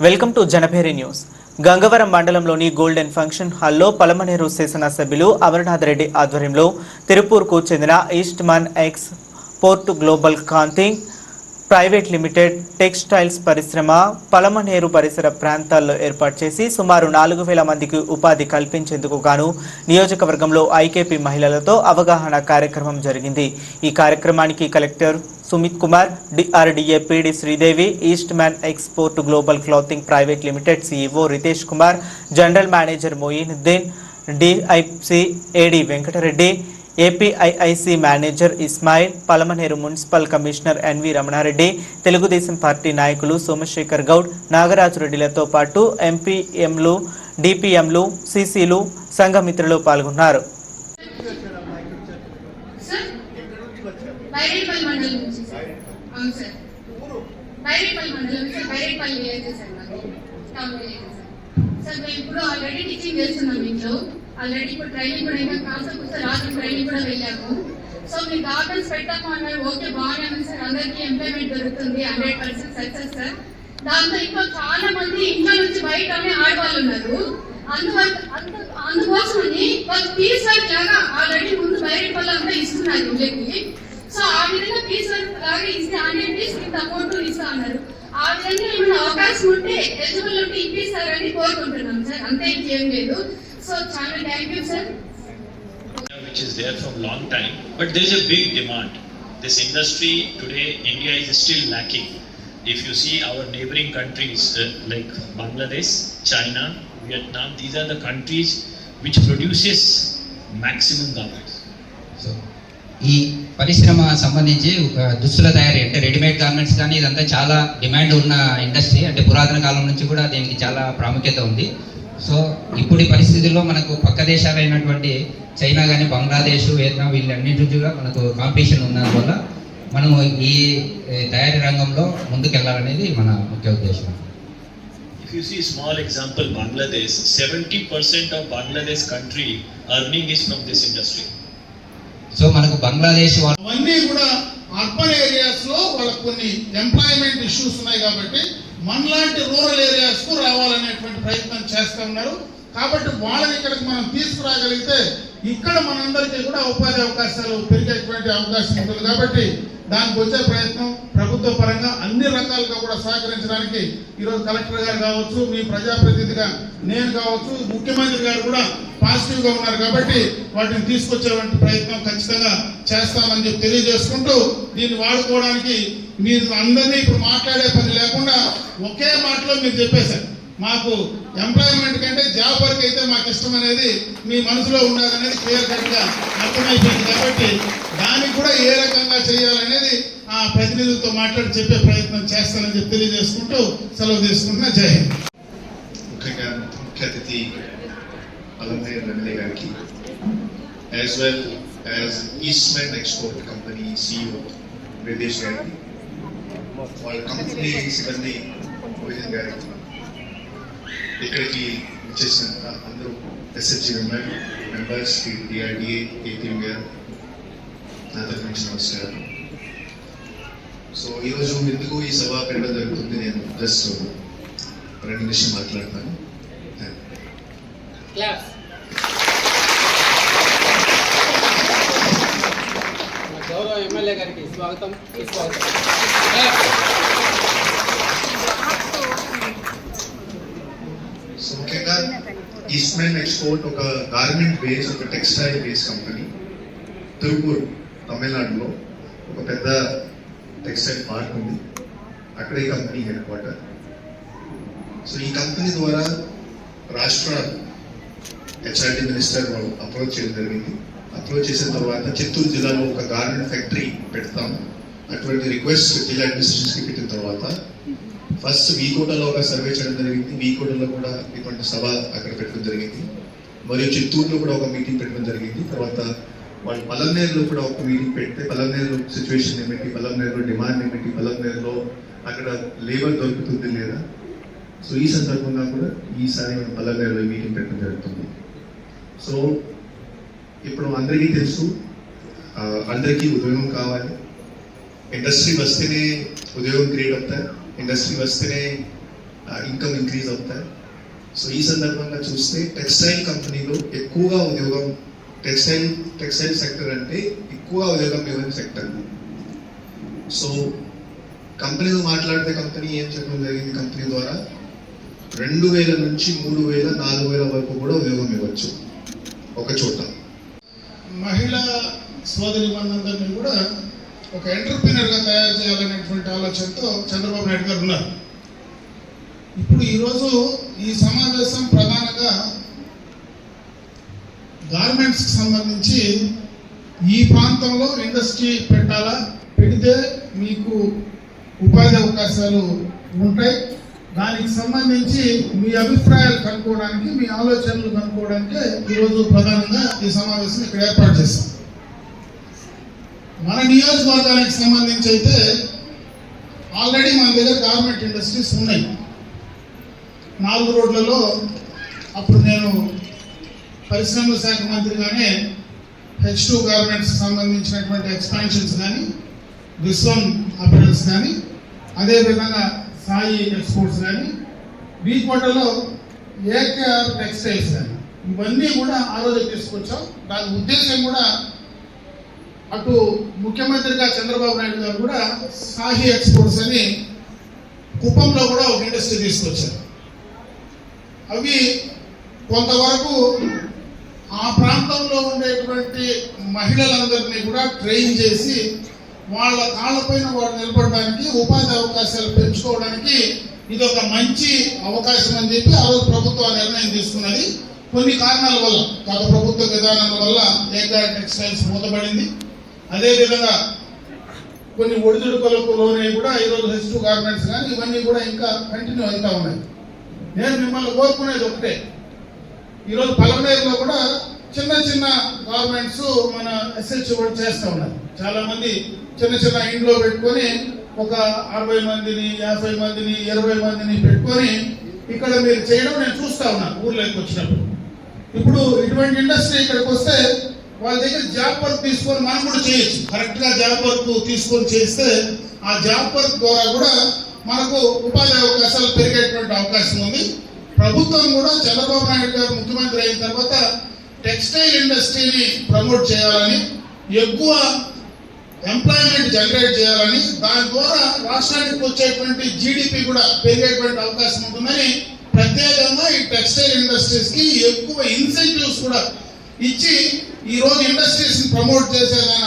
Welcome to Janabheri news. Gangavaram మండలంలోని golden function హాల్లో పలమనేరు శాసనసభ్యులు అమరనాథ్ రెడ్డి ఆధ్వర్యంలో తిరుపూర్కు చెందిన Eastman export global clothing private limited textiles పరిశ్రమ పలమనేరు పరిసర ప్రాంతాల్లో ఏర్పాటు చేసి సుమారు 4000 మందికి ఉపాధి కల్పించేందుకు గాను నియోజకవర్గంలో ఐకేపీ మహిళలతో అవగాహన కార్యక్రమం జరిగింది. ఈ కార్యక్రమానికి collector Sumit Kumar, DRDA PD Sridevi, Eastman export global clothing private limited CEO Ritesh Kumar, general manager Moinuddin, DIC AD Venkata Reddy, APIIC manager Ismail, Palamaner municipal commissioner NV Ramana Reddy, Telugu Desam party నాయకులు సోమశేఖర్ గౌడ్, నాగరాజు రెడ్డిలతో పాటు ఎంపీఎంలు, డిపిఎంలు, సిసిలు, సంఘమిత్రులు పాల్గొన్నారు. ఆల్రెడీ ఇప్పుడు ట్రైనింగ్ కూడా ఇంకా కాన్సెప్ట్ రాత్రి ట్రైనింగ్ కూడా వెళ్ళాము. సో మీ గార్డెన్స్ పెట్టాము అన్నారు. ఓకే, బాగానే ఉంది సార్, అందరికీ ఎంప్లాయ్మెంట్ దొరుకుతుంది, 100% సక్సెస్ సార్. దాంతో ఇంకా చాలా మంది ఇంట్లో నుంచి బయటనే ఆడవాళ్ళు ఉన్నారు. అందుకోసమని వాళ్ళు పీస్ వర్క్ లాగా ఆల్రెడీ ముందు బయట వాళ్ళు అంతా ఇస్తున్నారు ఇళ్ళకి. సో ఆ విధంగా పీస్ వర్క్ లాగా ఇస్తే 100 ఇంత అమౌంట్ ఇస్తా అన్నారు. ఆ విధంగా ఏమైనా అవకాశం ఉంటే ఎలిజిబుల్ ఉంటే ఇప్పిస్తారని కోరుకుంటున్నాం సార్, అంతే ఇంకేం లేదు. So, Chana, thank you, sir. Which is there from long time, but there is a big demand. This industry today, India is still lacking. If you see our neighboring countries like Bangladesh, China, Vietnam, these are the countries which produces maximum garments. So, ఈ పరిశ్రమ సంబంధించి దుస్తుల తయారీ అంటే readymade garments కానీ ఇదంతా చాలా demand ఉన్న ఇండస్ట్రీ. అంటే పురాతన కాలం నుంచి కూడా దీనికి చాలా ప్రాముఖ్యత ఉంది. సో ఇప్పుడు ఈ పరిస్థితుల్లో మనకు పక్క దేశాలైనటువంటి చైనా కానీ, బంగ్లాదేశ్, వియత్నాం వీళ్ళన్నింటిగా మనకు కాంపిటీషన్ ఉన్నందువల్ల మనము ఈ తయారీ రంగంలో ముందుకెళ్లాలనేది మన ముఖ్య ఉద్దేశం. If you see small example, Bangladesh, 70% of Bangladesh country earning is from this industry. So మనకు బంగ్లాదేశ్ అవన్నీ కూడా అర్బన్ ఏరియాస్ లో వాళ్ళకు కొన్ని ఎంప్లాయ్మెంట్ ఇష్యూస్ ఉన్నాయి కాబట్టి మనలాంటి రూరల్ ఏరియాస్ కు రావాలనేటువంటి ప్రయత్నం చేస్తూ ఉన్నారు. కాబట్టి వాళ్ళని ఇక్కడికి మనం తీసుకురాగలిగితే ఇక్కడ మనందరికీ కూడా ఉపాధి అవకాశాలు పెరిగేటువంటి అవకాశం ఉంటుంది. కాబట్టి దానికి వచ్చే ప్రయత్నం ప్రభుత్వ పరంగా అన్ని రకాలుగా కూడా సహకరించడానికి ఈరోజు కలెక్టర్ గారు కావచ్చు, మీ ప్రజాప్రతినిధిగా నేను కావచ్చు, ముఖ్యమంత్రి గారు కూడా పాజిటివ్ గా ఉన్నారు. కాబట్టి వాటిని తీసుకొచ్చేటువంటి ప్రయత్నం ఖచ్చితంగా చేస్తామని చెప్పి తెలియజేసుకుంటూ, దీన్ని వాడుకోవడానికి మీరు అందరినీ ఇప్పుడు మాట్లాడే పని లేకుండా ఒకే మాటలో మీరు చెప్పేశారు. మాకు ఎంప్లాయ్మెంట్ కంటే జాబ్ వర్క్ అయితే మాకు ఇష్టం అనేది మీ మనసులో ఉన్నదనేది క్లియర్ కట్ గా అర్థమైపోయింది. కాబట్టి దానికి కూడా ఏ రకంగా చేయాలనేది ఆ ప్రతినిధులతో మాట్లాడి చెప్పే ప్రయత్నం చేస్తానని చెప్పి తెలియజేసుకుంటూ సెలవు తీసుకుంటున్నా. జై హింద్. ముఖ్యంగా ముఖ్య అతిథి పలమనేరు ఎమ్మెల్యే గారికి, as well as Eastman export company CEO Ritesh గారికి, వాళ్ళ కంపెనీ సిబ్బంది మోయిన్ గారికి, ఇక్కడికి వచ్చేసిన అందరూ ఎస్హెచ్జి మెంబర్స్, డిఆర్డిఏ, ఏపీఎం గారు, నా తరఫు నుంచి నమస్కారం. సో ఈరోజు ఎందుకు ఈ సభ పెట్టడం జరుగుతుంది, నేను జస్ట్ 2 నిమిషం మాట్లాడతాను. గౌరవ ఎమ్మెల్యే గారికి స్వాగతం. సో ముఖ్యంగా ఈస్ట్మన్ ఎక్స్పోర్ట్ ఒక గార్మెంట్ బేస్, ఒక టెక్స్టైల్ బేస్ కంపెనీ. తిరుపూర్ తమిళనాడులో ఒక పెద్ద టెక్స్టైల్ పార్క్ ఉంది, అక్కడే కంపెనీ హెడ్ క్వార్టర్. సో ఈ కంపెనీ ద్వారా రాష్ట్ర హెచ్ఆర్డి మినిస్టర్ వాళ్ళు అప్రోచ్ చేయడం జరిగింది. అప్రోచ్ చేసిన తర్వాత చిత్తూరు జిల్లాలో ఒక గార్మెంట్ ఫ్యాక్టరీ పెడతాము అటువంటి రిక్వెస్ట్ జిల్లా అడ్మినిస్ట్రేషన్కి పెట్టిన తర్వాత ఫస్ట్ వీకోటలో ఒక సర్వే చేయడం జరిగింది. వీకోటలో కూడా ఇటువంటి సభ అక్కడ పెట్టడం జరిగింది. మరియు చిత్తూరులో కూడా ఒక మీటింగ్ పెట్టడం జరిగింది. తర్వాత వాళ్ళు పలమనేరులో కూడా ఒక మీటింగ్ పెడితే పలమనేరులో సిచ్యువేషన్ ఏమిటి, పలమనేరులో డిమాండ్ ఏమిటి, పలమనేరులో అక్కడ లేబర్ దొరుకుతుంది లేదా. సో ఈ సందర్భంగా కూడా ఈసారి మనం పలమనేరులో మీటింగ్ పెట్టడం జరుగుతుంది. సో ఇప్పుడు అందరికీ తెలుసు, అందరికీ ఉద్యోగం కావాలి. ఇండస్ట్రీ వస్తేనే ఉద్యోగం క్రియేట్ అవుతాయి. ఇండస్ట్రీ వస్తేనే ఇన్కమ్ ఇంక్రీజ్ అవుతాయి. సో ఈ సందర్భంగా చూస్తే టెక్స్టైల్ కంపెనీలో ఎక్కువగా ఉద్యోగం, టెక్స్టైల్ సెక్టర్ అంటే ఎక్కువగా ఉద్యోగం ఇవ్వని సెక్టర్. సో కంపెనీతో మాట్లాడితే కంపెనీ ఏం చెప్పడం జరిగింది, కంపెనీ ద్వారా 2,000 నుంచి 3,000, 4,000 వరకు కూడా ఉద్యోగం ఇవ్వచ్చు ఒక చోట. మహిళా సోదరి మనందరినీ కూడా ఒక ఎంటర్ప్రినర్గా తయారు చేయాలనేటువంటి ఆలోచనతో చంద్రబాబు నాయుడు గారు ఉన్నారు. ఇప్పుడు ఈరోజు ఈ సమావేశం ప్రధానంగా గార్మెంట్స్కి సంబంధించి ఈ ప్రాంతంలో ఇండస్ట్రీ పెట్టాలా, పెడితే మీకు ఉపాధి అవకాశాలు ఉంటాయి, దానికి సంబంధించి మీ అభిప్రాయాలు కనుక్కోవడానికి, మీ ఆలోచనలు కనుక్కోవడానికి ఈరోజు ప్రధానంగా ఈ సమావేశం ఇక్కడ ఏర్పాటు చేశాం. మన నియోజకవర్గానికి సంబంధించి అయితే ఆల్రెడీ మన దగ్గర గార్మెంట్ ఇండస్ట్రీస్ ఉన్నాయి. 4 రోడ్లలో అప్పుడు నేను పరిశ్రమల శాఖ మంత్రిగానే H2 గార్మెంట్స్ సంబంధించినటువంటి ఎక్స్పాన్షన్స్ కానీ, విశ్వం అపెరల్స్ కానీ, అదేవిధంగా సాయి ఎక్స్పోర్ట్స్ కానీ, బీకోటలో ఏకేఆర్ టెక్స్టైల్స్ కానీ, ఇవన్నీ కూడా ఆ రోజు తీసుకొచ్చాం. దాని ఉద్దేశం కూడా అటు ముఖ్యమంత్రిగా చంద్రబాబు నాయుడు గారు కూడా సాయి ఎక్స్పోర్ట్స్ అని కుప్పంలో కూడా ఒక ఇండస్ట్రీ తీసుకొచ్చారు. అవి కొంతవరకు ఆ ప్రాంతంలో ఉండేటువంటి మహిళలందరినీ కూడా ట్రైన్ చేసి వాళ్ళ కాళ్ళపైన వాళ్ళు నిలబడడానికి, ఉపాధి అవకాశాలు పెంచుకోవడానికి ఇది ఒక మంచి అవకాశం అని చెప్పి ఆ రోజు ప్రభుత్వం నిర్ణయం తీసుకున్నది. కొన్ని కారణాల వల్ల, గత ప్రభుత్వ విధానాల వల్ల ఏకేఆర్ టెక్స్టైల్స్ మూతపడింది. అదేవిధంగా కొన్ని ఒడిదుడుకులకు లోనే కూడా ఈరోజు H2 గార్మెంట్స్ కానీ ఇవన్నీ కూడా ఇంకా కంటిన్యూ అవుతూ ఉన్నాయి. నేను మిమ్మల్ని కోరుకునేది ఒకటే, ఈరోజు పలమనేరులో కూడా చిన్న చిన్న గార్మెంట్స్ మన SH కూడా చేస్తూ ఉన్నారు. చాలా మంది చిన్న చిన్న ఇంట్లో పెట్టుకొని ఒక 60 మందిని, 50 మందిని, 20 మందిని పెట్టుకొని ఇక్కడ మీరు చేయడం నేను చూస్తూ ఉన్నాను ఊర్లోకి వచ్చినప్పుడు. ఇప్పుడు ఇటువంటి ఇండస్ట్రీ ఇక్కడికి వస్తే వాళ్ళ దగ్గర జాబ్ వర్క్ తీసుకొని మనం కూడా చేయొచ్చు. కరెక్ట్గా జాబ్ వర్క్ తీసుకొని చేస్తే ఆ జాబ్ వర్క్ ద్వారా కూడా మనకు ఉపాధి అవకాశాలు పెరిగేటువంటి అవకాశం ఉంది. ప్రభుత్వం కూడా చంద్రబాబు నాయుడు గారు ముఖ్యమంత్రి అయిన తర్వాత టెక్స్టైల్ ఇండస్ట్రీని ప్రమోట్ చేయాలని, ఎక్కువ ఎంప్లాయ్మెంట్ జనరేట్ చేయాలని, దాని ద్వారా రాష్ట్రానికి వచ్చేటువంటి జీడిపి కూడా పెరిగేటువంటి అవకాశం ఉంటుందని ప్రత్యేకంగా ఈ టెక్స్టైల్ ఇండస్ట్రీస్ కి ఎక్కువ ఇన్సెంటివ్స్ కూడా ఇచ్చి ఈ రోజు ఇండస్ట్రీస్ ని ప్రమోట్ చేసేదాన్ని